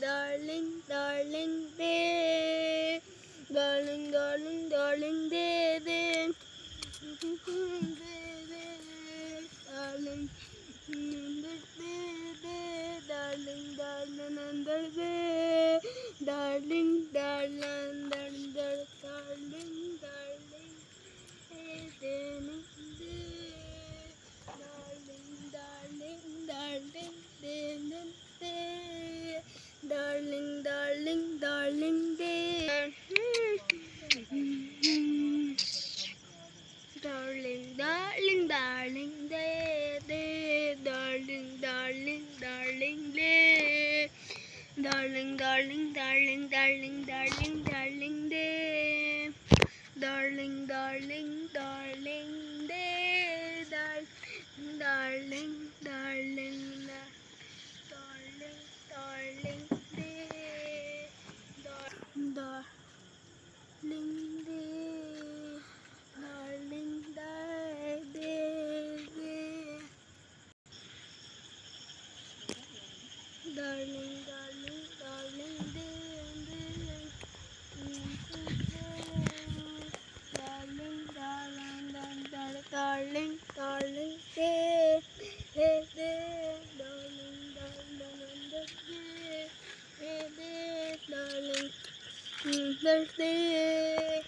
darling, darling, day. Darling, darling, darling, day, day. Darling, darling, darling, darling, darling, darling, darling, darling, darling, darling, darling, darling, dear. Darling, darling, darling, dear, dear, darling, darling, darling, dear. Darling, darling, darling, darling, darling, darling, dear. Darling, darling, darling, dear, darling, darling, darling, darling, darling, dear, darling, dear, darling, dear, darling, darling, darling, dear, darling, darling, darling, darling, dear, dear, darling, darling, dear, dear, darling, birthday.